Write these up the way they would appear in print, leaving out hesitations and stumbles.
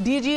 DG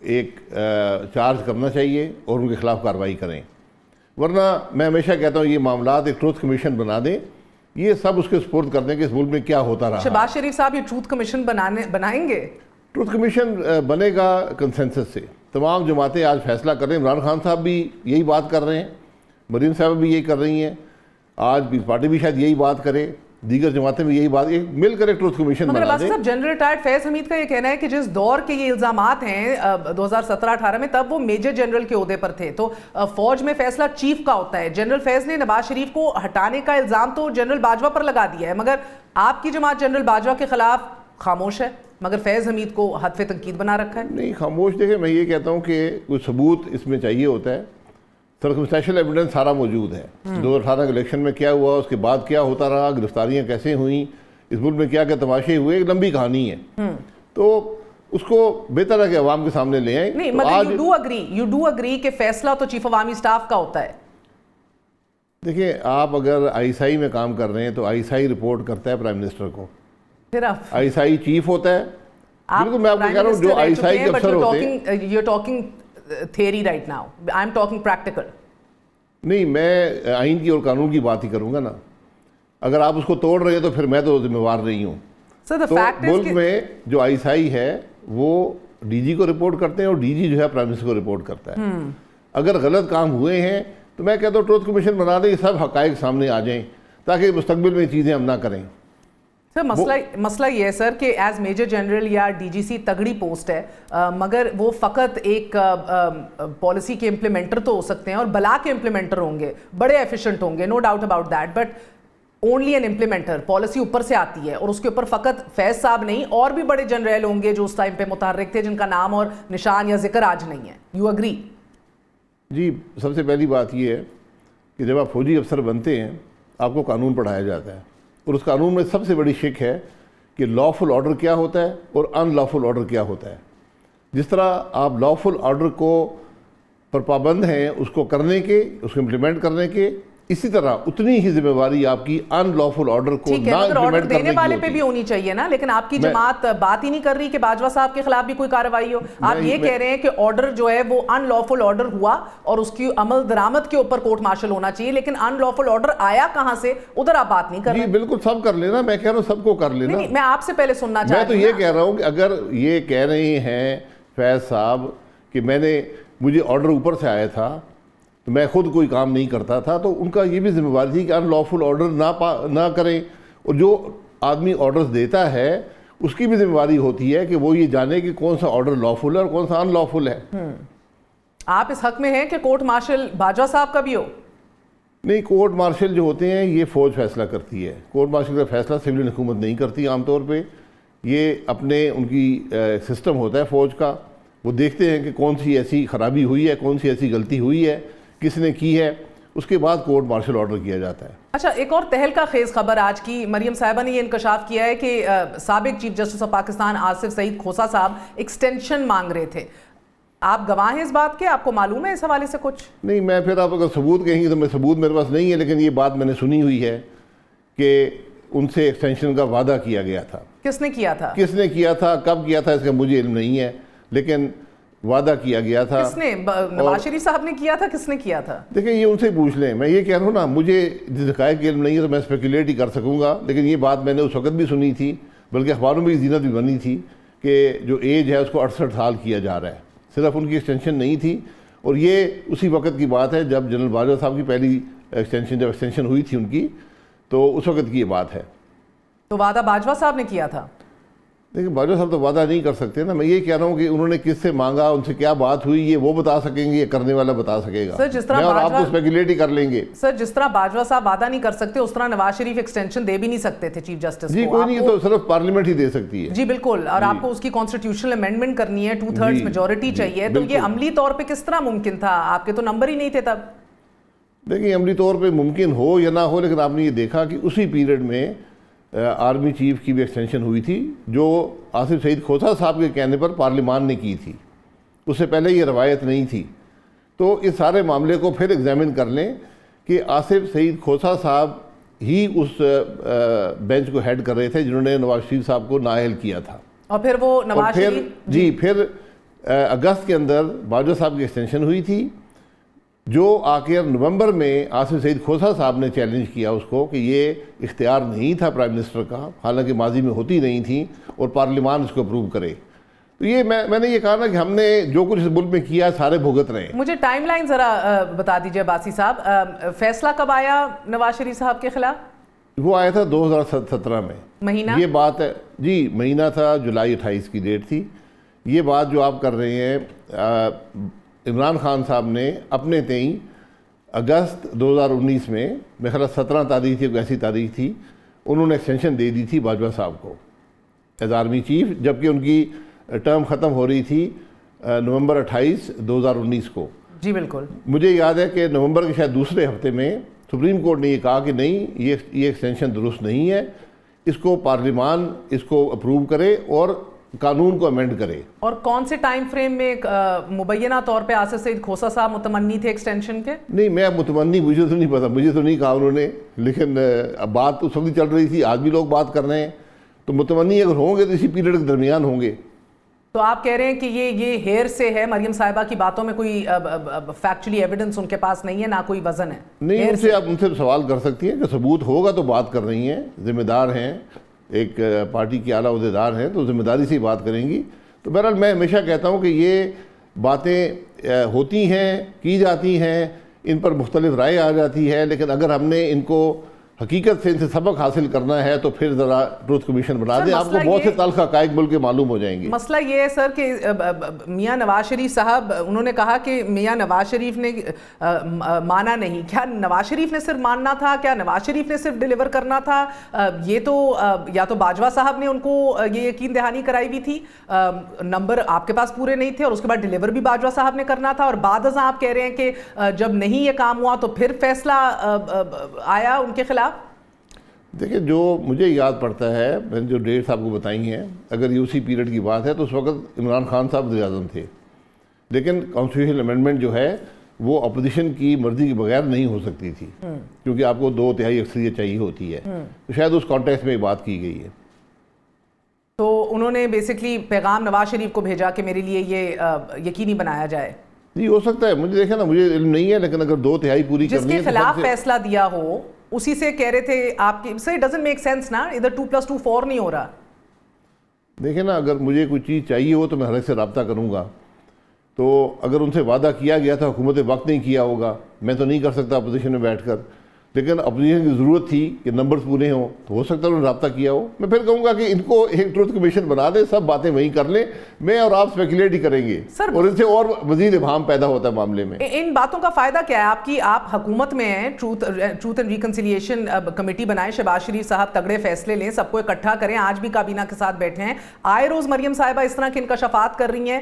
ایک charge کرنا چاہیے اور ان کے خلاف کارروائی کریں، ورنہ میں ہمیشہ کہتا ہوں یہ معاملات ایک ٹروتھ کمیشن بنا دیں، یہ سب اس کے سپورٹ کر دیں کہ اس ملک میں کیا ہوتا رہا۔ شہباز شریف صاحب یہ ٹروتھ کمیشن بنائیں گے؟ ٹروتھ کمیشن بنے گا کنسنسس سے، تمام جماعتیں آج فیصلہ کر رہے ہیں، عمران خان صاحب بھی یہی بات کر رہے ہیں، مریم صاحب بھی یہی کر رہی ہیں، آج پیپلز پارٹی بھی شاید یہی بات کرے، دیگر جماعتیں بھی یہی بات، مل کر ایک ٹروتھ کمیشن مگر بنا عباسی دیں۔ صاحب جنرل ریٹائرڈ فیض حمید کا یہ کہنا ہے کہ جس دور کے یہ الزامات ہیں 2017-18 میں، تب وہ میجر جنرل کے عہدے پر تھے، تو فوج میں فیصلہ چیف کا ہوتا ہے۔ جنرل فیض نے نواز شریف کو ہٹانے کا الزام تو جنرل باجوہ پر لگا دیا ہے، مگر آپ کی جماعت جنرل باجوہ کے خلاف خاموش ہے، مگر فیض حمید کو ہدف تنقید بنا رکھا ہے۔ نہیں خاموش، دیکھیں میں یہ کہتا ہوں کہ کوئی ثبوت اس میں چاہیے ہوتا ہے، سرکمسٹینشل ایویڈنس سارا موجود ہے، 2018 کے الیکشن میں کیا ہوا، اس کے بعد کیا ہوتا رہا، گرفتاریاں کیسے ہوئیں، اس ملک میں کیا کیا تماشے ہوئے، ایک لمبی کہانی ہے، تو اس کو بہتر ہے کہ عوام کے سامنے لے آئیں۔ نہیں مگر یو ڈو اگری کہ فیصلہ تو چیف عوامی سٹاف کا ہوتا ہے۔ دیکھیں آپ اگر آئی ایس آئی میں کام کر رہے ہیں تو آئی ایس آئی رپورٹ کرتا ہے پرائم منسٹر کو، پھر آپ آئی ایس آئی چیف ہوتا ہے، بالکل میں آپ کو کہہ رہا ہوں جو آئی ایس آئی کے افسر ہوتے ہیں۔ You're talking theory right now. I'm talking practical. نہیں میں آئین کی اور قانون کی بات ہی کروں گا نا، اگر آپ اس کو توڑ رہے ہیں تو پھر میں تو ذمہ وار نہیں ہوں۔ So the تو fact is ملک میں جو آئی ایس آئی ہے وہ ڈی جی کو رپورٹ کرتے ہیں اور ڈی جی جو ہے پرائم منسٹر کو رپورٹ کرتا ہے۔ اگر غلط کام ہوئے ہیں تو میں کہتا ہوں ٹروتھ کمیشن بنا دیں، یہ سب حقائق سامنے آ جائیں تاکہ مستقبل میں چیزیں ہم نہ کریں۔ سر مسئلہ یہ ہے سر کہ ایز میجر جنرل یا ڈی جی سی تگڑی پوسٹ ہے، مگر وہ فقط ایک پالیسی کے امپلیمنٹر تو ہو سکتے ہیں اور بلا کے امپلیمنٹر ہوں گے، بڑے ایفیشنٹ ہوں گے، no doubt about that, but only an implementer, policy اوپر سے آتی ہے اور اس کے اوپر فقط فیض صاحب نہیں اور بھی بڑے جنرل ہوں گے جو اس ٹائم پہ متحرک تھے جن کا نام اور نشان یا ذکر آج نہیں ہے۔ You agree? جی سب سے پہلی بات یہ ہے کہ جب آپ فوجی افسر بنتے ہیں آپ کو قانون پڑھایا جاتا ہے، اور اس قانون میں سب سے بڑی شک ہے کہ لافل آرڈر کیا ہوتا ہے اور ان لافل آرڈر کیا ہوتا ہے۔ جس طرح آپ لافل آرڈر کو پر پابند ہیں اس کو کرنے کے، اس کو امپلیمنٹ کرنے کے، اسی طرح اتنی ہی ذمہ داری آپ کی ان لافل آرڈر کو نہ امپلیمنٹ کرنے کی دینے والے پہ ہوتی بھی ہونی چاہیے نا، لیکن آپ کی جماعت بات ہی نہیں کر رہی کہ باجوہ صاحب کے خلاف بھی کوئی کارروائی ہو۔ آپ یہ کہہ رہے ہیں کہ آرڈر جو ہے وہ ان لافل آرڈر ہوا اور اس کی عمل درآمد کے اوپر کورٹ مارشل ہونا چاہیے، لیکن ان لافل آرڈر آیا کہاں سے ادھر آپ بات نہیں کر رہے۔ جی بالکل سب کر لینا، میں کہہ رہا ہوں سب کو کر لینا۔ نہیں میں آپ سے پہلے سننا چاہتا ہوں۔ میں تو یہ کہہ رہا ہوں کہ اگر یہ کہہ رہے ہیں فیض صاحب کہ مجھے آرڈر اوپر سے آیا تھا تو میں خود کوئی کام نہیں کرتا تھا، تو ان کا یہ بھی ذمہ داری تھی کہ ان لافل آرڈر نہ کریں، اور جو آدمی آرڈرز دیتا ہے اس کی بھی ذمہ داری ہوتی ہے کہ وہ یہ جانے کہ کون سا آرڈر لافل ہے اور کون سا ان لافل ہے۔ آپ اس حق میں ہیں کہ کورٹ مارشل باجوہ صاحب کا بھی ہو؟ نہیں، کورٹ مارشل جو ہوتے ہیں یہ فوج فیصلہ کرتی ہے، کورٹ مارشل کا فیصلہ سول حکومت نہیں کرتی عام طور پہ، یہ اپنے ان کی سسٹم ہوتا ہے فوج کا، وہ دیکھتے ہیں کہ کون سی ایسی خرابی ہوئی ہے، کون سی ایسی غلطی ہوئی ہے، کس نے کی ہے، اس کے بعد کورٹ مارشل آرڈر کیا جاتا ہے۔ اچھا ایک اور تہلکہ خیز خبر آج کی، مریم صاحبہ نے یہ انکشاف کیا ہے کہ سابق chief justice of Pakistan Asif Saeed Khosa صاحب ایکسٹینشن مانگ رہے تھے، آپ گواہ ہیں اس بات کے؟ آپ کو معلوم ہے اس حوالے سے کچھ؟ نہیں میں پھر آپ اگر ثبوت کہیں گے تو میں ثبوت میرے پاس نہیں ہے، لیکن یہ بات میں نے سنی ہوئی ہے کہ ان سے ایکسٹینشن کا وعدہ کیا گیا تھا۔ کس نے کیا تھا؟ کس نے کیا تھا، کب کیا تھا، اس کا مجھے علم نہیں ہے، لیکن وعدہ کیا گیا تھا۔ کس نے؟ نواز شریف صاحب نے کیا تھا؟ کس نے کیا تھا؟ دیکھیں یہ ان سے پوچھ لیں، میں یہ کہہ رہا ہوں نا مجھے جس حقائق علم نہیں ہے تو میں اسپیکولیٹ ہی کر سکوں گا، لیکن یہ بات میں نے اس وقت بھی سنی تھی، بلکہ اخباروں میں زینت بھی بنی تھی کہ جو ایج ہے اس کو 68 سال کیا جا رہا ہے، صرف ان کی ایکسٹینشن نہیں تھی، اور یہ اسی وقت کی بات ہے جب جنرل باجوہ صاحب کی پہلی ایکسٹینشن ہوئی تھی ان کی، تو اس وقت کی یہ بات ہے۔ تو وعدہ باجوہ صاحب نے کیا تھا؟ لیکن باجوہ صاحب تو وعدہ نہیں کر سکتے نا، میں یہ کہہ رہا ہوں کہ انہوں نے کس سے مانگا، ان سے کیا بات ہوئی، یہ وہ بتا سکیں گے، یہ کرنے والا بتا سکے گا، سر جس طرح میں اور آپ تو اسپیکولیٹ ہی کر لیں گے۔ سر جس طرح باجوہ صاحب وعدہ نہیں کر سکتے اس طرح نواز شریف ایکسٹینشن دے بھی نہیں سکتے تھے چیف جسٹس کو۔ جی کوئی نہیں، تو صرف پارلیمنٹ ہی دے سکتی ہے۔ جی بالکل، اور آپ کو اس کی کانسٹیٹیوشنل امینڈمنٹ کرنی ہے، 2/3 میجورٹی چاہیے، تو یہ عملی طور پہ کس طرح ممکن تھا؟ آپ کے تو نمبر ہی نہیں تھے تب۔ دیکھیں عملی طور پہ ممکن ہو یا نہ ہو، لیکن آپ نے یہ دیکھا کہ اسی پیریڈ میں آرمی چیف کی بھی ایکسٹینشن ہوئی تھی جو آصف سعید کھوسہ صاحب کے کہنے پر پارلیمان نے کی تھی، اس سے پہلے یہ روایت نہیں تھی۔ تو اس سارے معاملے کو پھر ایگزامن کر لیں کہ آصف سعید کھوسہ صاحب ہی اس بینچ کو ہیڈ کر رہے تھے جنہوں نے نواز شریف صاحب کو نااہل کیا تھا، اور پھر وہ نواز شریف جی پھر اگست کے اندر باجوہ صاحب کی ایکسٹینشن ہوئی تھی، جو آ کے نومبر میں آصف سعید کھوسہ صاحب نے چیلنج کیا اس کو کہ یہ اختیار نہیں تھا پرائم منسٹر کا، حالانکہ ماضی میں ہوتی نہیں تھیں، اور پارلیمان اس کو اپروو کرے. تو یہ میں نے یہ کہا نا کہ ہم نے جو کچھ اس ملک میں کیا سارے بھگت رہے ہیں. مجھے ٹائم لائن ذرا بتا دیجئے عباسی صاحب، فیصلہ کب آیا نواز شریف صاحب کے خلاف؟ وہ آیا تھا 2017 میں. مہینہ؟ یہ بات ہے جی، مہینہ تھا جولائی 28 کی ڈیٹ تھی. یہ بات جو آپ کر رہے ہیں، عمران خان صاحب نے اپنے تئیں اگست 2019 میں، میرے خیال 17 تاریخ تھی، کوئی ایسی تاریخ تھی، انہوں نے ایکسٹینشن دے دی تھی باجوہ صاحب کو ایز آرمی چیف، جبکہ ان کی ٹرم ختم ہو رہی تھی نومبر 28 2019 کو. جی بالکل. مجھے یاد ہے کہ نومبر کے شاید دوسرے ہفتے میں سپریم کورٹ نے یہ کہا کہ نہیں، یہ ایکسٹینشن درست نہیں ہے، اس کو پارلیمان اس کو اپروو کرے اور قانون کو امینڈ کرے. اور کون سے ٹائم فریم میں مبینہ طور پہ آصف سعید کھوسہ صاحب متمنی تھے ایکسٹینشن کے؟ نہیں، میں متمنی، مجھے تو نہیں پتا، مجھے تو نہیں کہا انہوں نے، لیکن اب بات اس وقت چل رہی تھی، آج بھی لوگ بات کر رہے ہیں، تو متمنی اگر ہوں گے تو اسی پیریڈ کے درمیان ہوں گے. تو آپ کہہ رہے ہیں کہ یہ ہیر سے ہے، مریم صاحبہ کی باتوں میں کوئی فیکچولی ایویڈنس ان کے پاس نہیں ہے، نہ کوئی وزن ہے؟ نہیں، ان سے آپ ان سے سوال کر سکتی ہیں کہ ثبوت ہوگا تو بات کر رہی ہیں، ذمہ دار ہیں، ایک پارٹی کی اعلیٰ عہدیدار ہیں تو ذمہ داری سے ہی بات کریں گی. تو بہرحال میں ہمیشہ کہتا ہوں کہ یہ باتیں ہوتی ہیں، کی جاتی ہیں، ان پر مختلف رائے آ جاتی ہے، لیکن اگر ہم نے ان کو حقیقت سے ان سے سبق حاصل کرنا ہے تو پھر ذرا ٹروتھ کمیشن بنا دیں، آپ کو بہت سے تلخ حقائق ملک کے معلوم ہو جائیں گے. مسئلہ یہ ہے سر کہ میاں نواز شریف صاحب، انہوں نے کہا کہ میاں نواز شریف نے مانا نہیں. کیا نواز شریف نے صرف ماننا تھا؟ کیا نواز شریف نے صرف ڈیلیور کرنا تھا؟ یہ تو یا تو باجوہ صاحب نے ان کو یہ یقین دہانی کرائی ہوئی تھی، نمبر آپ کے پاس پورے نہیں تھے، اور اس کے بعد ڈیلیور بھی باجوہ صاحب نے کرنا تھا، اور بعد ازاں آپ کہہ رہے ہیں کہ جب نہیں یہ کام ہوا تو پھر فیصلہ آیا ان کے خلاف. دیکھیں، جو مجھے یاد پڑتا ہے، میں نے جو ڈیٹس آپ کو بتائی ہیں، اگر یہ اسی پیریڈ کی بات ہے تو اس وقت عمران خان صاحب وزیر اعظم تھے، لیکن کانسٹیٹیوشنل امینڈمنٹ جو ہے وہ اپوزیشن کی مرضی کے بغیر نہیں ہو سکتی تھی، کیونکہ آپ کو 2/3 اکثریت چاہیے ہوتی ہے، تو شاید اس کانٹیکسٹ میں بات کی گئی ہے. تو انہوں نے بیسکلی پیغام نواز شریف کو بھیجا کہ میرے لیے یہ یقینی بنایا جائے. جی ہو سکتا ہے، مجھے دیکھیں نا، مجھے علم نہیں ہے، لیکن اگر 2/3 پوری کرنی ہے، جس کے خلاف فیصلہ دیا ہو اسی سے کہہ رہے تھے آپ کی. سر ڈزنٹ میک سینس نا، ادھر 2+2 4 نہیں ہو رہا. دیکھیں نا، اگر مجھے کوئی چیز چاہیے ہو تو میں ہر ایک سے رابطہ کروں گا. تو اگر ان سے وعدہ کیا گیا تھا، حکومت وقت نہیں کیا ہوگا، میں تو نہیں کر سکتا اپوزیشن میں بیٹھ کر، لیکن اپوزیشن کی ضرورت تھی کہ نمبرز پورے ہوں، تو ہو سکتا ہے انہوں نے رابطہ کیا ہو. میں پھر کہوں گا کہ ان کو ایک ٹروتھ کمیشن بنا دیں، سب باتیں وہیں کر لیں، میں اور آپ اسپیکولیٹ ہی کریں گے، اور ان سے اور مزید ابہام پیدا ہوتا ہے معاملے میں. ان باتوں کا فائدہ کیا ہے؟ آپ حکومت میں ہیں، ٹروتھ اینڈ ریکنسیلیشن کمیٹی بنائیں، شہباز شریف صاحب تگڑے فیصلے لیں، سب کو اکٹھا کریں. آج بھی کابینہ کے ساتھ بیٹھے ہیں، آئے روز مریم صاحبہ اس طرح کے انکشافات کر رہی ہیں،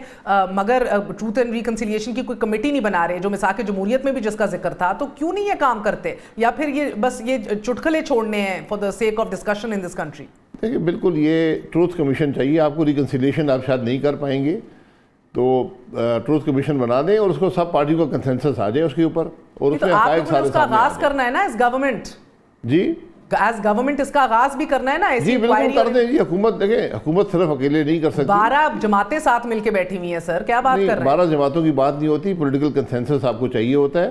مگر ٹروتھ اینڈ ریکنسیلیشن کی کوئی کمیٹی نہیں بنا رہے، جو مساق جمہوریت میں بھی جس کا ذکر تھا. تو کیوں نہیں یہ کام کرتے؟ یا پھر یہ بس یہ چٹکلے چھوڑنے ہیں for the sake of discussion in this country? دیکھیں، بالکل یہ ٹروتھ کمیشن چاہیے آپ کو. ریکنسیلیشن آپ شاید نہیں کر پائیں گے، تو ٹروتھ کمیشن بنا دیں اور اس کو سب پارٹی کو کنسنسس آ جائے اس کے اوپر، اور اس میں حقائق سارے اس کا آغاز کرنا ہے نا ایز گورنمنٹ. جی ایز گورنمنٹ اس کا آغاز بھی کرنا ہے نا. جی بالکل کر دیں جی. حکومت دیکھیں، حکومت صرف اکیلے نہیں کر سکتی، 12 جماعتیں ساتھ مل کے بیٹھی ہوئی ہیں. سر کیا بات کر رہے ہیں؟ 12 جماعتوں کی بات نہیں ہوتی، پولیٹیکل کنسنسس آپ کو چاہیے ہوتا ہے،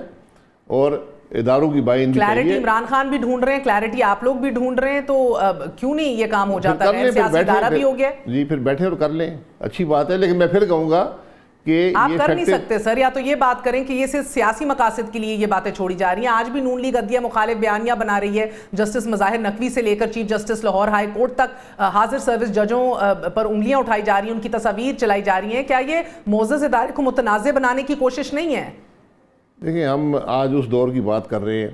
اور اداروں کی بائن بھی چاہیے. کلیرٹی عمران خان بھی ڈھونڈ رہے ہیں، کلیرٹی آپ لوگ بھی ڈھونڈ رہے ہیں، تو کیوں نہیں یہ کام ہو جاتا ہے؟ سیاسی ادارہ بھی ہو گیا. جی پھر بیٹھے اور کر لیں، اچھی بات ہے. لیکن میں پھر کہوں گا کہ آپ کر نہیں سکتے سر. یا تو یہ بات کریں کہ یہ صرف سیاسی مقاصد کے لیے یہ باتیں چھوڑی جا رہی ہیں. آج بھی نون لیگ عدلیہ مخالف بیانیہ بنا رہی ہے، جسٹس مظاہر نقوی سے لے کر chief justice Lahore high court تک حاضر سروس ججوں پر انگلیاں اٹھائی جا رہی ہیں، ان کی تصاویر چلائی جا رہی ہیں. کیا یہ معزز ادارے کو متنازع بنانے کی کوشش نہیں ہے؟ دیکھیں، ہم آج اس دور کی بات کر رہے ہیں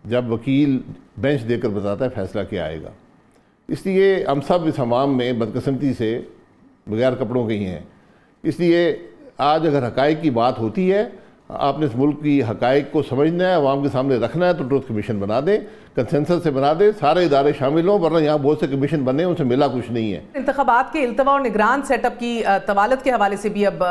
جب وکیل بینچ دے کر بتاتا ہے فیصلہ کیا آئے گا. اس لیے ہم سب اس حمام میں بدقسمتی سے بغیر کپڑوں کے ہی ہیں. اس لیے آج اگر حقائق کی بات ہوتی ہے، آپ نے اس ملک کی حقائق کو سمجھنا ہے، عوام کے سامنے رکھنا ہے تو ٹروتھ کمیشن بنا دیں، کنسنسس سے بنا دیں، سارے ادارے شامل ہوں، ورنہ یہاں بہت سے کمیشن بنے ان سے ملا کچھ نہیں ہے۔ انتخابات کے التوا اور نگران سیٹ اپ کی طوالت کے حوالے سے بھی اب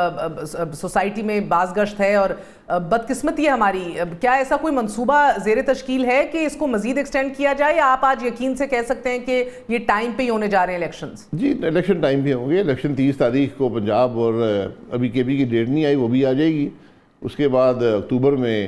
سوسائٹی میں باز گشت ہے اور بدقسمتی ہے ہماری، کیا ایسا کوئی منصوبہ زیر تشکیل ہے کہ اس کو مزید ایکسٹینڈ کیا جائے، یا آپ آج یقین سے کہہ سکتے ہیں کہ یہ ٹائم پہ ہی ہونے جا رہے ہیں الیکشنز؟ جی الیکشن ٹائم پہ ہوں گے، الیکشن 30 تاریخ کو پنجاب اور ابھی کے بی کی ڈیٹ نہیں آئی، وہ بھی آ جائے گی، اس کے بعد اکتوبر میں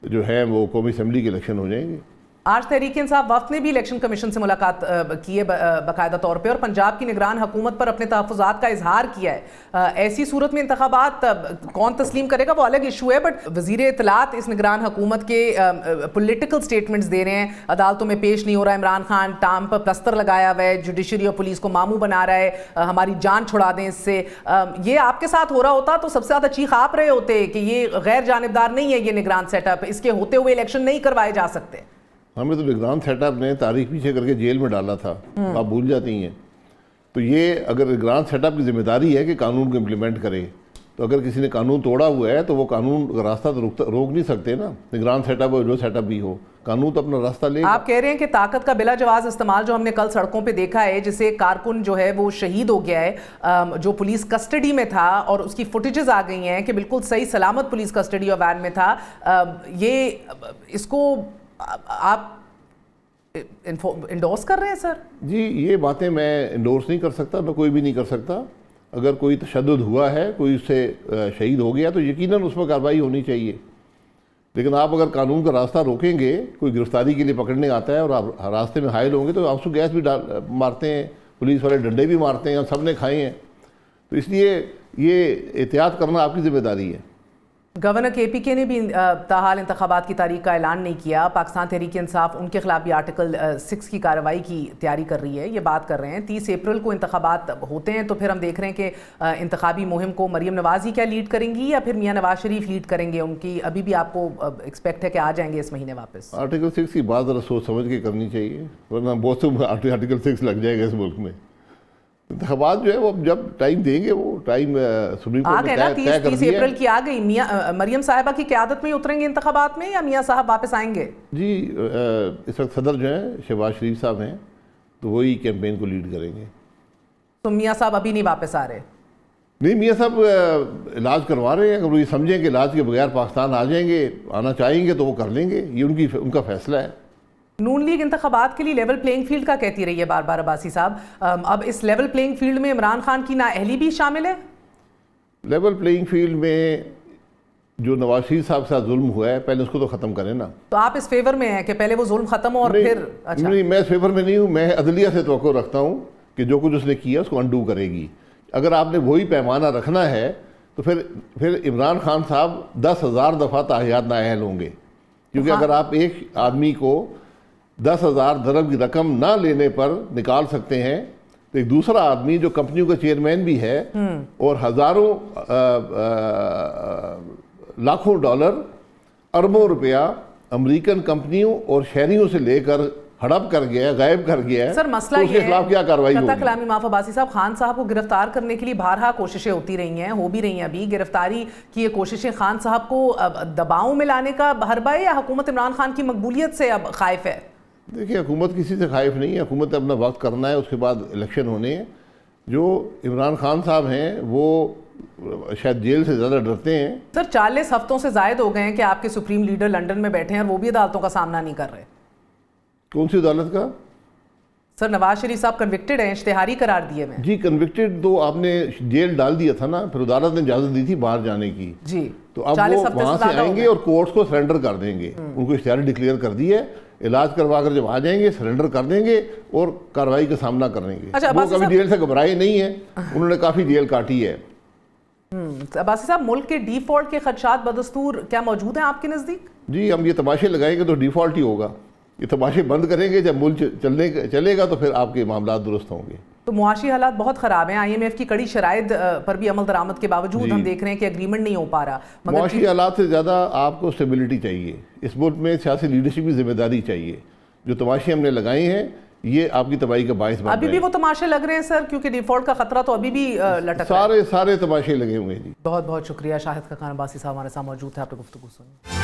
جو ہے وہ قومی اسمبلی کے الیکشن ہو جائیں گے۔ آج تحریک انصاف وفد نے بھی الیکشن کمیشن سے ملاقات کی ہے باقاعدہ طور پہ، اور پنجاب کی نگران حکومت پر اپنے تحفظات کا اظہار کیا ہے۔ ایسی صورت میں انتخابات کون تسلیم کرے گا وہ الگ ایشو ہے، بٹ وزیر اطلاعات اس نگران حکومت کے پولیٹیکل سٹیٹمنٹس دے رہے ہیں، عدالتوں میں پیش نہیں ہو رہا، عمران خان ٹام پر پلستر لگایا ہوا ہے، جوڈیشری اور پولیس کو ماموں بنا رہا ہے، ہماری جان چھڑا دیں اس سے۔ یہ آپ کے ساتھ ہو رہا ہوتا تو سب سے زیادہ چیخ آپ رہے ہوتے کہ یہ غیر جانبدار نہیں ہے یہ نگران سیٹ اپ، اس کے ہوتے ہوئے الیکشن نہیں کروائے جا سکتے۔ ہمیں تو نگران سیٹ اپ نے تاریخ پیچھے کر کے جیل میں ڈالا تھا، آپ بھول جاتی ہیں۔ تو یہ اگر نگران سیٹ اپ کی ذمہ داری ہے کہ قانون کو امپلیمنٹ کرے، تو اگر کسی نے قانون توڑا ہوا ہے تو وہ قانون کا راستہ تو روک نہیں سکتے نا، نگران سیٹ اپ ہو جو سیٹ اپ بھی ہو، قانون تو اپنا راستہ لے گا۔ آپ کہہ رہے ہیں کہ طاقت کا بلا جواز استعمال جو ہم نے کل سڑکوں پہ دیکھا ہے، جسے کارکن جو ہے وہ شہید ہو گیا ہے جو پولیس کسٹڈی میں تھا، اور اس کی فوٹیجز آ گئی ہیں کہ بالکل صحیح سلامت پولیس کسٹڈی اور وین میں تھا، یہ اس کو آپ انڈورس کر رہے ہیں سر؟ جی یہ باتیں میں انڈورس نہیں کر سکتا، نہ کوئی بھی نہیں کر سکتا۔ اگر کوئی تشدد ہوا ہے، کوئی اس سے شہید ہو گیا تو یقیناً اس پر کارروائی ہونی چاہیے، لیکن آپ اگر قانون کا راستہ روکیں گے، کوئی گرفتاری کے لیے پکڑنے آتا ہے اور آپ راستے میں حائل ہوں گے تو آنسو گیس بھی مارتے ہیں، پولیس والے ڈنڈے بھی مارتے ہیں، ہم سب نے کھائے ہیں، تو اس لیے یہ احتیاط کرنا آپ کی ذمہ داری ہے۔ گورنر کے پی کے نے بھی تاحال انتخابات کی تاریخ کا اعلان نہیں کیا، پاکستان تحریک انصاف ان کے خلاف بھی آرٹیکل 6 کی کارروائی کی تیاری کر رہی ہے، یہ بات کر رہے ہیں 30 اپریل کو انتخابات ہوتے ہیں، تو پھر ہم دیکھ رہے ہیں کہ انتخابی مہم کو مریم نواز ہی کیا لیڈ کریں گی یا پھر میاں نواز شریف لیڈ کریں گے؟ ان کی ابھی بھی آپ کو ایکسپیکٹ ہے کہ آ جائیں گے اس مہینے واپس؟ آرٹیکل 6 کی بات ذرا سوچ سمجھ کے کرنی چاہیے، ورنہ بہت سے آرٹیکل 6 لگ جائے گا اس ملک میں۔ انتخابات جو ہے وہ جب ٹائم دیں گے، وہ ٹائم سپریم کورٹ نے طے کر دیا ہے۔ 30 اپریل کی آ گئی، مریم صاحبہ کی قیادت میں اتریں گے انتخابات میں یا میاں صاحب واپس آئیں گے؟ جی اس وقت صدر جو ہیں شہباز شریف صاحب ہیں، تو وہی کیمپین کو لیڈ کریں گے۔ تو میاں صاحب ابھی نہیں واپس آ رہے؟ نہیں، میاں صاحب علاج کروا رہے ہیں، اگر وہ یہ سمجھیں کہ علاج کے بغیر پاکستان آ جائیں گے، آنا چاہیں گے تو وہ کر لیں گے، یہ ان کا فیصلہ ہے۔ نون لیگ انتخابات کے لیے لیول پلینگ فیلڈ کا کہتی رہی ہے بار بار عباسی صاحب، اب اس لیول پلینگ فیلڈ میں عمران خان کی نااہلی بھی شامل ہے؟ لیول پلینگ فیلڈ میں جو نواز شریف صاحب کے ساتھ ظلم ہوا ہے پہلے اس کو تو ختم کریں نا۔ تو آپ اس فیور میں ہیں کہ پہلے وہ ظلم ختم ہو اور پھر؟ نہیں، میں اس فیور میں نہیں ہوں، میں عدلیہ سے توقع رکھتا ہوں کہ جو کچھ اس نے کیا اس کو انڈو کرے گی۔ اگر آپ نے وہی پیمانہ رکھنا ہے تو پھر عمران خان صاحب 10,000 دفعہ تاحیات نااہل ہوں گے، کیونکہ اگر آپ ایک آدمی کو 10,000 درہم کی رقم نہ لینے پر نکال سکتے ہیں تو ایک دوسرا آدمی جو کمپنیوں کا چیئرمین بھی ہے اور ہزاروں لاکھوں ڈالر اربوں روپیہ امریکن کمپنیوں اور شہریوں سے لے کر ہڑپ کر گیا، غائب کر گیا ہے، سر مسئلہ تو اس کے خلاف کیا کارروائی ہوگی؟ کلامی معاف عباسی صاحب، خان صاحب کو گرفتار کرنے کے لیے بارہا کوششیں ہوتی رہی ہیں، ہو بھی رہی ہیں، ابھی گرفتاری کی یہ کوششیں خان صاحب کو دباؤ میں لانے کا حربہ ہے یا حکومت عمران خان کی مقبولیت سے اب خائف ہے؟ دیکھیں حکومت کسی سے خائف نہیں ہے، حکومت اپنا وقت کرنا ہے، اس کے بعد الیکشن ہونے ہیں۔ جو عمران خان صاحب ہیں وہ شاید جیل سے زیادہ ڈرتے ہیں۔ سر 40 ہفتوں سے زائد ہو گئے ہیں کہ آپ کے سپریم لیڈر لنڈن میں بیٹھے ہیں اور وہ بھی عدالتوں کا سامنا نہیں کر رہے۔ کون سی عدالت کا؟ سر نواز شریف صاحب کنوکٹڈ ہیں، اشتہاری قرار دیے ہوئے ہیں۔ جی کنوکٹڈ تو آپ نے جیل ڈال دیا تھا نا، پھر عدالت نے اجازت دی تھی باہر جانے کی، جی تو اب وہ وہاں سے آئیں گے اور کورٹس کو سرنڈر کر دیں گے، ان کو اشتہاری ڈکلیئر کر دی ہے، علاج کروا کر جب آ جائیں گے سرنڈر کر دیں گے اور کارروائی کا سامنا کریں گے۔ وہ کبھی جیل سے گھبرائے نہیں ہیں، انہوں نے کافی جیل کاٹی ہے۔ عباسی صاحب ملک کے ڈیفالٹ کے خدشات بدستور کیا موجود ہیں آپ کے نزدیک؟ جی ہم یہ تماشے لگائیں گے تو ڈیفالٹ ہی ہوگا، یہ تماشے بند کریں گے، جب ملک چلے گا تو پھر آپ کے معاملات درست ہوں گے۔ تو معاشی حالات بہت خراب ہیں، آئی ایم ایف کی کڑی شرائط پر بھی عمل درآمد کے باوجود ہم دیکھ رہے ہیں کہ اگریمنٹ نہیں ہو پا رہا۔ معاشی حالات سے زیادہ آپ کو اسٹیبلٹی چاہیے، اس ملک میں سیاسی لیڈرشپ کی ذمہ داری چاہیے۔ جو تماشے ہم نے لگائے ہیں یہ آپ کی تباہی کا باعث بن ابھی رہے بھی ہیں. وہ تماشے لگ رہے ہیں سر، کیونکہ ڈیفالٹ کا خطرہ تو ابھی بھی لٹک رہا ہے. سارے تماشے لگے ہوئے ہیں جی. بہت بہت شکریہ. شاہد خاقان عباسی صاحب ہمارے ساتھ موجود تھے، آپ نے گفتگو سنی.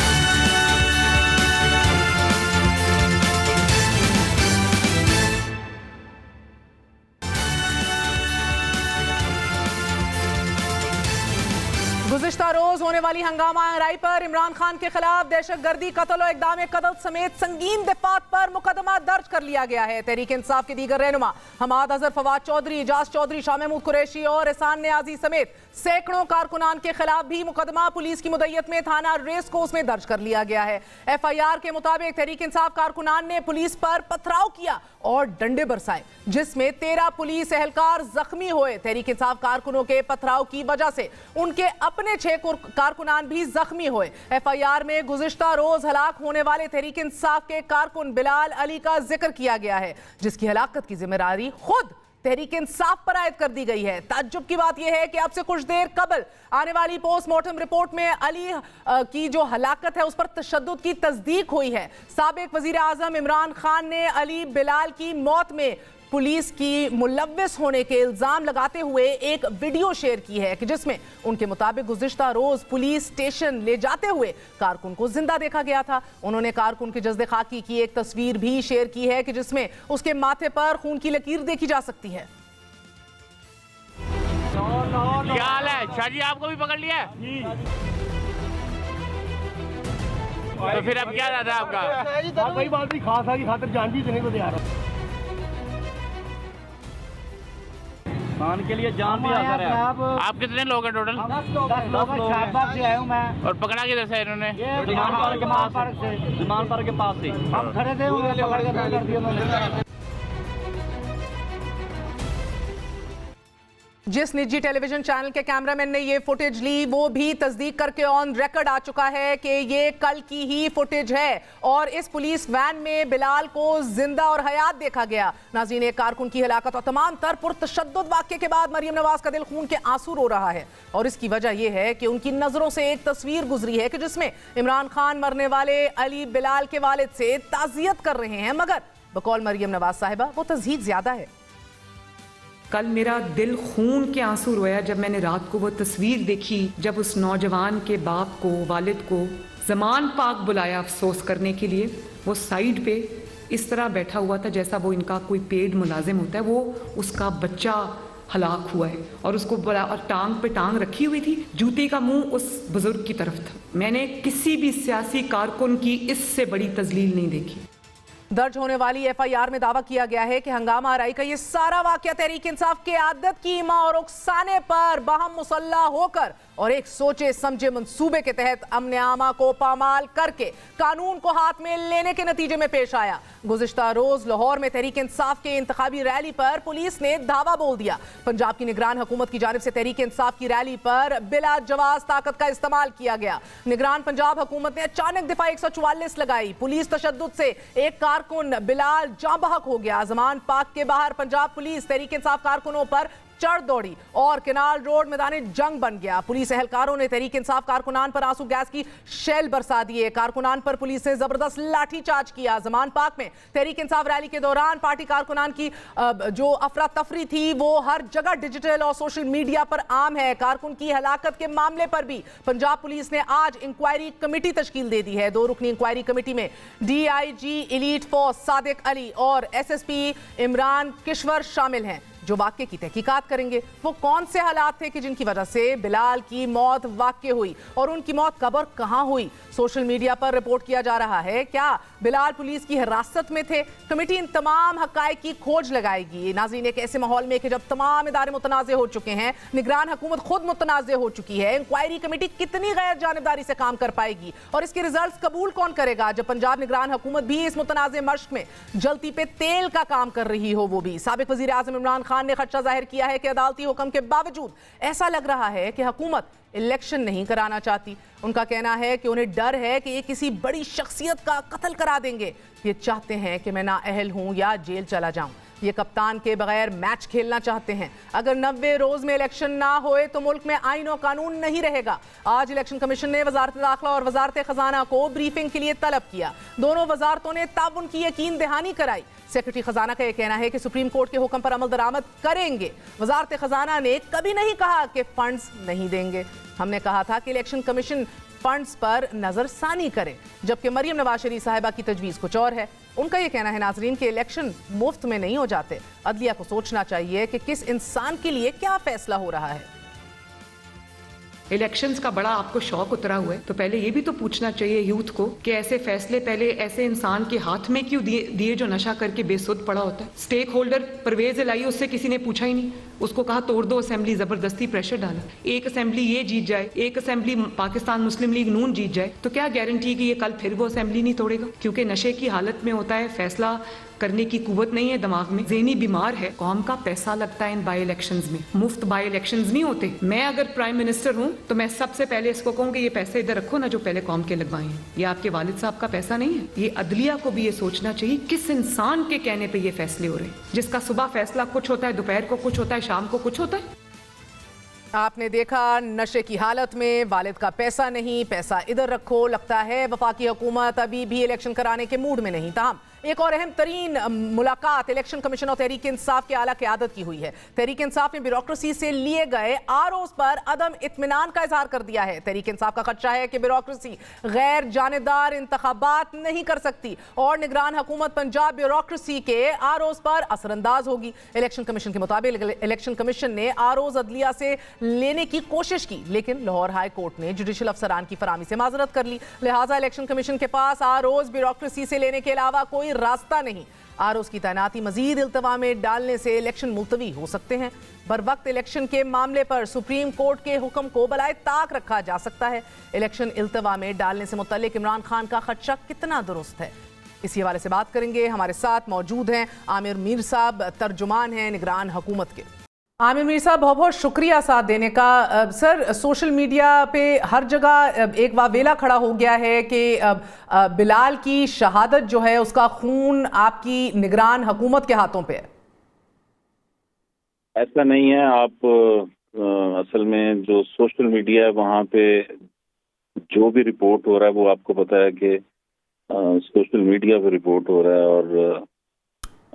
گزشتہ روز ہونے والی ہنگامہ آرائی پر عمران خان کے خلاف دہشت گردی، قتل و اقدام قتل سمیت سنگین دفعات پر مقدمہ درج کر لیا گیا ہے. تحریک انصاف کے دیگر رہنما حماد اظہر، فواد چودھری، اعجاز چودھری، شاہ محمود قریشی اور احسان نیازی سمیت سینکڑوں کارکنان کے خلاف بھی مقدمہ پولیس کی مدعیت میں تھانہ ریس کورس میں درج کر لیا گیا ہے. ایف آئی آر کے مطابق تحریک انصاف کارکنان نے پولیس پر پتھراؤ کیا اور ڈنڈے برسائے، جس میں 13 پولیس اہلکار زخمی ہوئے. تحریک انصاف کارکنوں کے پتھراؤ کی وجہ سے ان کے اپنے 6 کارکنان بھی زخمی ہوئے. ایف آئی آر میں گزشتہ روز ہلاک ہونے والے تحریک انصاف کے کارکن بلال علی کا ذکر کیا گیا ہے، جس کی ہلاکت کی ذمہ داری خود تحریک انصاف پر عائد کر دی گئی ہے. تعجب کی بات یہ ہے کہ اب سے کچھ دیر قبل آنے والی پوسٹ مارٹم رپورٹ میں علی کی جو ہلاکت ہے اس پر تشدد کی تصدیق ہوئی ہے. سابق وزیر اعظم عمران خان نے علی بلال کی موت میں پولیس کی ملوث ہونے کے الزام لگاتے ہوئے ایک ویڈیو شیئر کی ہے کہ جس میں ان کے مطابق گزشتہ روز پولیس اسٹیشن لے جاتے ہوئے کارکن کو زندہ دیکھا گیا تھا. انہوں نے کارکن کی جسد خاکی کی ایک تصویر بھی شیئر کی ہے کہ جس میں اس کے ماتھے پر خون کی لکیر دیکھی جا سکتی ہے. کیا حال ہے شاہ جی، آپ کو بھی پکڑ لیا ہے؟ تو پھر اب کیا رہتا ہے آپ کا؟ کوئی بات نہیں، خاص کی خاطر جان بھی دینے کو تیار ہے. خان کے لیے جان بھی حاضر ہے. آپ کتنے لوگ ہیں ٹوٹل؟ 10 لوگ شاہ باغ سے آئے ہوں میں. اور پکڑا کدھر سے انہوں نے؟ زمان پارک کے پاس سے ہم کھڑے تھے، انہوں نے پکڑ کے کر دیا. انہوں نے جس نجی ٹیلی ویژن چینل کے کیمرامین نے یہ فوٹیج لی وہ بھی تصدیق کر کے آن ریکارڈ آ چکا ہے کہ یہ کل کی ہی فوٹیج ہے اور اس پولیس وین میں بلال کو زندہ اور حیات دیکھا گیا. ناظرین، ایک کارکن کی ہلاکت اور تمام تر پرتشدد واقعے کے بعد مریم نواز کا دل خون کے آنسو رو رہا ہے، اور اس کی وجہ یہ ہے کہ ان کی نظروں سے ایک تصویر گزری ہے کہ جس میں عمران خان مرنے والے علی بلال کے والد سے تعزیت کر رہے ہیں، مگر بقول مریم نواز صاحبہ وہ تضحیک زیادہ ہے. کل میرا دل خون کے آنسو رویا جب میں نے رات کو وہ تصویر دیکھی، جب اس نوجوان کے باپ کو، والد کو زمان پاک بلایا افسوس کرنے کے لیے. وہ سائیڈ پہ اس طرح بیٹھا ہوا تھا جیسا وہ ان کا کوئی پیڈ ملازم ہوتا ہے. وہ اس کا بچہ ہلاک ہوا ہے اور اس کو بڑا اور ٹانگ پہ ٹانگ رکھی ہوئی تھی، جوتے کا منہ اس بزرگ کی طرف تھا. میں نے کسی بھی سیاسی کارکن کی اس سے بڑی تذلیل نہیں دیکھی. درج ہونے والی ایف آئی آر میں دعویٰ کیا گیا ہے کہ ہنگامہ آرائی کا یہ سارا واقعہ تحریک انصاف کے عادت کی ایما اور اکسانے پر باہم مسلح ہو کر اور ایک سوچے سمجھے منصوبے کے تحت امن عامہ کو پامال کر کے قانون کو ہاتھ میں لینے کے نتیجے میں پیش آیا. گزشتہ روز لاہور میں تحریک انصاف کے انتخابی ریلی پر پولیس نے دھاوا بول دیا. پنجاب کی نگران حکومت کی جانب سے تحریک انصاف کی ریلی پر بلا جواز طاقت کا استعمال کیا گیا. نگران پنجاب حکومت نے اچانک دفاع 144 لگائی. پولیس تشدد سے ایک کارکن بلال جاں بحق ہو گیا. زمان پاک کے باہر پنجاب پولیس تحریک انصاف کارکنوں پر چڑھ دوڑی اور کنال روڈ میدان جنگ بن گیا. پولیس اہلکاروں نے تحریک انصاف کارکنان پر آنسو گیس کی شیل برسا دیے. کارکنان پر پولیس نے زبردست لاٹھی چارج کیا. زمان پاک میں تحریک انصاف ریلی کے دوران پارٹی کارکنان کی جو افراتفری تھی وہ ہر جگہ ڈیجیٹل اور سوشل میڈیا پر عام ہے. کارکن کی ہلاکت کے معاملے پر بھی پنجاب پولیس نے آج انکوائری کمیٹی تشکیل دے دی ہے. 2 رکنی انکوائری کمیٹی میں D I G elite force Sadiq Ali اور S S P Imran Kishwar شامل ہیں جو واقعے کی تحقیقات کریں گے. وہ کون سے حالات تھے کہ جن کی وجہ سے بلال کی موت واقع ہوئی اور ان کی موت کب اور کہاں ہوئی؟ سوشل میڈیا پر رپورٹ کیا جا رہا ہے کیا بلال پولیس کی حراست میں تھے؟ کمیٹی ان تمام حقائق کی کھوج لگائے گی. ناظرین، ایک ایسے ماحول میں کہ جب تمام ادارے متنازع ہو چکے ہیں، نگران حکومت خود متنازع ہو چکی ہے، انکوائری کمیٹی کتنی غیر جانبداری سے کام کر پائے گی اور اس کے ریزلٹس قبول کون کرے گا جب پنجاب نگران حکومت بھی اس متنازع مشق میں جلتی پہ تیل کا کام کر رہی ہو؟ وہ بھی سابق وزیر اعظم عمران خان نے خدشہ ظاہر کیا ہے کہ عدالتی حکم کے باوجود ایسا لگ رہا ہے کہ حکومت الیکشن نہیں کرانا چاہتی. ان کا کہنا ہے کہ انہیں ڈر ہے کہ یہ کسی بڑی شخصیت کا قتل کرا دیں گے. یہ چاہتے ہیں کہ میں نااہل ہوں یا جیل چلا جاؤں. یہ کپتان کے بغیر میچ کھیلنا چاہتے ہیں. اگر 90 روز میں الیکشن نہ ہوئے تو ملک میں آئین و قانون نہیں رہے گا. آج الیکشن کمیشن نے وزارت داخلہ اور وزارت خزانہ کو بریفنگ کے لیے طلب کیا. دونوں وزارتوں نے تعاون کی یقین دہانی کرائی. سیکرٹری خزانہ کا یہ کہنا ہے کہ سپریم کورٹ کے حکم پر عمل درآمد کریں گے. وزارت خزانہ نے کبھی نہیں کہا کہ فنڈز نہیں دیں گے. ہم نے کہا تھا کہ الیکشن کمیشن فنڈز پر نظر ثانی کرے، جبکہ مریم نواز شریف صاحبہ کی تجویز کچھ اور ہے. ان کا یہ کہنا ہے ناظرین کہ الیکشن مفت میں نہیں ہو جاتے. عدلیہ کو سوچنا چاہیے کہ کس انسان کے لیے کیا فیصلہ ہو رہا ہے. الیکشنز کا بڑا آپ کو شوق اترا ہوا ہے تو پہلے یہ بھی تو پوچھنا چاہیے یوتھ کو کہ ایسے فیصلے پہلے ایسے انسان کے ہاتھ میں کیوں دیے جو نشہ کر کے بے سود پڑا ہوتا ہے. سٹیک ہولڈر پرویز الہی، اس سے کسی نے پوچھا ہی نہیں. اس کو کہا توڑ دو اسمبلی، زبردستی پریشر ڈالا. ایک اسمبلی یہ جیت جائے، ایک اسمبلی پاکستان مسلم لیگ نون جیت جائے تو کیا گارنٹی کہ یہ کل پھر وہ اسمبلی نہیں توڑے گا؟ کیونکہ نشے کی حالت میں ہوتا ہے، فیصلہ کرنے کی قوت نہیں ہے دماغ میں، ذہنی بیمار ہے. قوم کا پیسہ لگتا ہے ان بائی الیکشنز میں، مفت بائی الیکشنز نہیں ہوتے. میں اگر پرائم منسٹر ہوں تو میں سب سے پہلے اس کو کہوں کہ یہ پیسے ادھر رکھو نا جو پہلے قوم کے لگوائے ہیں. یہ آپ کے والد صاحب کا پیسہ نہیں ہے. یہ عدلیہ کو بھی یہ سوچنا چاہیے کس انسان کے کہنے پہ یہ فیصلے ہو رہے ہیں، جس کا صبح فیصلہ کچھ ہوتا ہے، دوپہر کو کچھ ہوتا ہے، شام کو کچھ ہوتا ہے. آپ نے دیکھا نشے کی حالت میں والد کا پیسہ نہیں، پیسہ ادھر رکھو. لگتا ہے وفاقی حکومت ابھی بھی الیکشن کرانے کے موڈ میں نہیں. تاہم ایک اور اہم ترین ملاقات الیکشن کمیشن اور تحریک انصاف کے اعلیٰ قیادت کی ہوئی ہے. تحریک انصاف نے بیوروکریسی سے لیے گئے آروز پر عدم اطمینان کا اظہار کر دیا ہے. تحریک انصاف کا خدشہ ہے کہ بیوروکریسی غیر جانبدار انتخابات نہیں کر سکتی اور نگران حکومت پنجاب بیوروکریسی کے آروز پر اثر انداز ہوگی. الیکشن کمیشن کے مطابق الیکشن کمیشن نے آروز عدلیہ سے لینے کی کوشش کی، لیکن لاہور ہائی کورٹ نے جوڈیشل افسران کی فراہمی سے معذرت کر لی. لہٰذا الیکشن کمیشن کے پاس آروز بیوروکریسی سے لینے کے علاوہ کوئی راستہ نہیں. آروز کی تعیناتی مزید التوا میں ڈالنے سے الیکشن ملتوی ہو سکتے ہیں. بر وقت الیکشن کے معاملے پر سپریم کورٹ کے حکم کو بالائے طاق رکھا جا سکتا ہے. الیکشن التوا میں ڈالنے سے متعلق عمران خان کا خدشہ کتنا درست ہے، اسی حوالے سے بات کریں گے. ہمارے ساتھ موجود ہیں عامر میر صاحب، ترجمان ہیں نگران حکومت کے. عامر میر صاحب، بہت بہت شکریہ ساتھ دینے کا. سر، سوشل میڈیا پہ ہر جگہ ایک واویلا کھڑا ہو گیا ہے کہ بلال کی شہادت جو ہے اس کا خون آپ کی نگران حکومت کے ہاتھوں پہ ہے. ایسا نہیں ہے. آپ اصل میں جو سوشل میڈیا ہے وہاں پہ جو بھی رپورٹ ہو رہا ہے وہ آپ کو پتا ہے کہ سوشل میڈیا پہ رپورٹ ہو رہا ہے. اور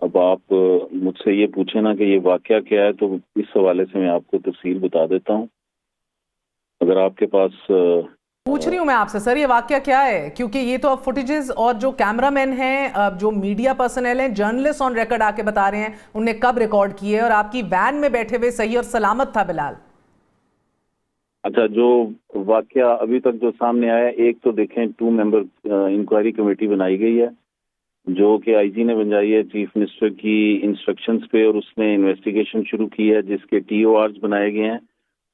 اب آپ مجھ سے یہ پوچھیں نا کہ یہ واقعہ کیا ہے تو اس حوالے سے میں آپ کو تفصیل بتا دیتا ہوں. اگر آپ کے پاس پوچھ رہی ہوں میں آپ سے سر، یہ واقعہ کیا ہے؟ کیونکہ یہ تو اب فوٹیجز اور جو کیمرہ مین ہیں، جو میڈیا پرسنل ہیں، جرنلسٹ آن ریکارڈ آ کے بتا رہے ہیں انہوں نے کب ریکارڈ کیے اور آپ کی وین میں بیٹھے ہوئے صحیح اور سلامت تھا بلال. اچھا، جو واقعہ ابھی تک جو سامنے آیا ہے، ایک تو دیکھیں 2 ممبر انکوائری کمیٹی بنائی گئی ہے جو کہ آئی جی نے بنائی ہے چیف منسٹر کی انسٹرکشنز پہ، اور اس نے انویسٹیگیشن شروع کی ہے جس کے TORs بنائے گئے ہیں.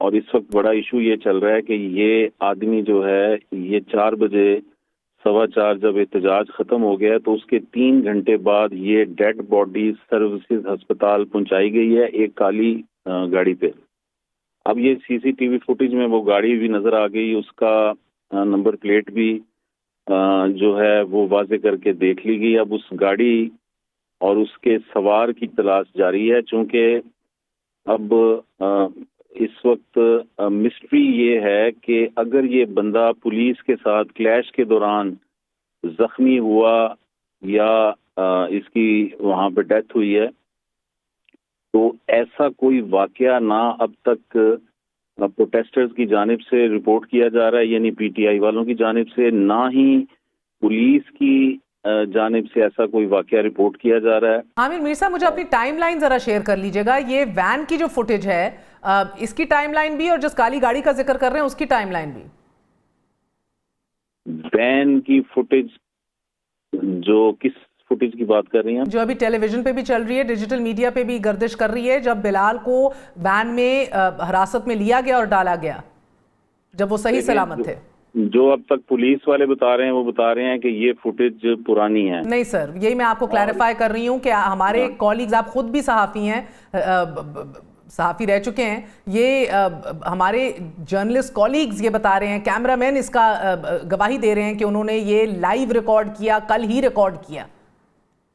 اور اس وقت بڑا ایشو یہ چل رہا ہے کہ یہ آدمی جو ہے یہ 4 بجے 4:15 جب احتجاج ختم ہو گیا تو اس کے 3 گھنٹے بعد یہ ڈیڈ باڈی سروسز ہسپتال پہنچائی گئی ہے ایک کالی گاڑی پہ. اب یہ CCTV فوٹیج میں وہ گاڑی بھی نظر آ گئی، اس کا نمبر پلیٹ بھی جو ہے وہ واضح کر کے دیکھ لی گئی. اب اس گاڑی اور اس کے سوار کی تلاش جاری ہے، چونکہ اب اس وقت مسٹری یہ ہے کہ اگر یہ بندہ پولیس کے ساتھ کلیش کے دوران زخمی ہوا یا اس کی وہاں پہ ڈیتھ ہوئی ہے تو ایسا کوئی واقعہ نہ اب تک پروٹیسٹرز کی جانب سے رپورٹ کیا جا رہا ہے، یعنی PTI والوں کی جانب سے، نہ ہی پولیس کی جانب سے ایسا کوئی واقعہ رپورٹ کیا جا رہا ہے. عامر میر صاحب، مجھے اپنی ٹائم لائن ذرا شیئر کر لیجیے گا. یہ وین کی جو فوٹیج ہے اس کی ٹائم لائن بھی اور جس کالی گاڑی کا ذکر کر رہے ہیں اس کی ٹائم لائن بھی. وین کی فوٹیج جو کس فوٹیج کی بات کر رہی ہیں؟ جو ابھی ٹیلی ویژن پہ بھی چل رہی ہے، ڈیجیٹل میڈیا پہ بھی گردش کر رہی ہے، جب بلال کو وین میں حراست میں لیا گیا اور ڈالا گیا جب وہ صحیح سلامت تھے. جو اب تک پولیس والے بتا رہے ہیں وہ بتا رہے ہیں کہ یہ فوٹیج پرانی ہے. نہیں سر، یہی میں آپ کو کلیریفائی کر رہی ہوں کہ ہمارے کولیگز، آپ خود بھی صحافی ہیں، صحافی رہ چکے ہیں، یہ ہمارے جرنلسٹ کولیگز یہ بتا رہے ہیں، کیمرہ مین اس کا گواہی دے رہے ہیں کہ انہوں نے یہ لائیو ریکارڈ کیا، کل ہی ریکارڈ کیا.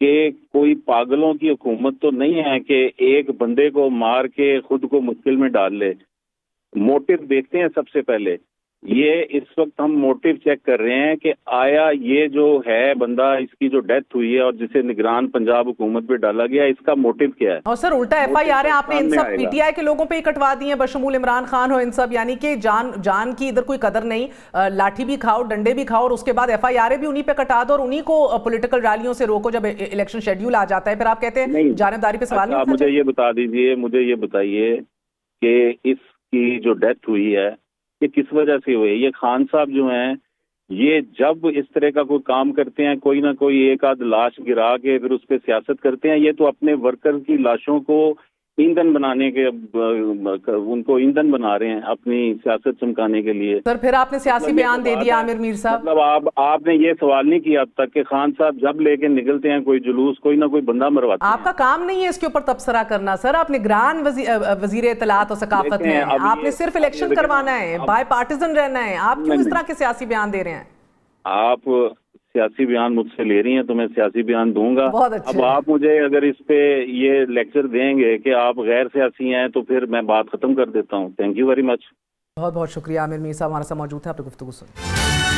کہ کوئی پاگلوں کی حکومت تو نہیں ہے کہ ایک بندے کو مار کے خود کو مشکل میں ڈال لے. موٹو دیکھتے ہیں سب سے پہلے. یہ اس وقت ہم موٹو چیک کر رہے ہیں کہ آیا یہ جو ہے بندہ اس کی جو ڈیتھ ہوئی ہے اور جسے نگران پنجاب حکومت پہ ڈالا گیا اس کا موٹو کیا ہے. اور سر الٹا ایف آئی آر آپ نے ان سب پی ٹی آئی کے لوگوں پہ ہی کٹوا دی ہیں بشمول عمران خان ہو ان سب, یعنی کہ جان کی ادھر کوئی قدر نہیں, لاٹھی بھی کھاؤ ڈنڈے بھی کھاؤ اور اس کے بعد ایف آئی آر بھی انہی پہ کٹا دو اور انہی کو پولیٹیکل ریلیوں سے روکو جب الیکشن شیڈیول آ جاتا ہے. پھر آپ کہتے ہیں جانبداری پہ سوال نہیں. مجھے یہ بتا دیجئے, مجھے یہ بتائیے کہ اس کی جو ڈیتھ ہوئی ہے یہ کس وجہ سے ہوئی. یہ خان صاحب جو ہیں یہ جب اس طرح کا کوئی کام کرتے ہیں, کوئی نہ کوئی ایک آدھ لاش گرا کے پھر اس پہ سیاست کرتے ہیں. یہ تو اپنے ورکر کی لاشوں کو ایندھن بنانے کے, ان کو ایندھن بنا رہے ہیں اپنی سیاست چمکانے کے لیے. سر پھر آپ نے سیاسی بیان دے دیا عامر میر صاحب. مطلب آپ نے یہ سوال نہیں کیا اب تک کہ خان صاحب جب لے کے نکلتے ہیں کوئی جلوس, کوئی نہ کوئی بندہ مرواتے ہیں. آپ کا کام نہیں ہے اس کے اوپر تبصرہ کرنا سر. آپ نگران وزیر اطلاعات و ثقافت ہیں, آپ نے صرف الیکشن کروانا ہے, بائی پارٹیزن رہنا ہے. آپ کیوں اس طرح کے سیاسی بیان دے رہے ہیں؟ آپ سیاسی بیان مجھ سے لے رہی ہیں تو میں سیاسی بیان دوں گا. اب آپ مجھے اگر اس پہ یہ لیکچر دیں گے کہ آپ غیر سیاسی ہیں تو پھر میں بات ختم کر دیتا ہوں. Thank you very much. بہت بہت شکریہ عامر میر صاحب ہمارے ساتھ موجود ہیں, آپ نے گفتگو سنی.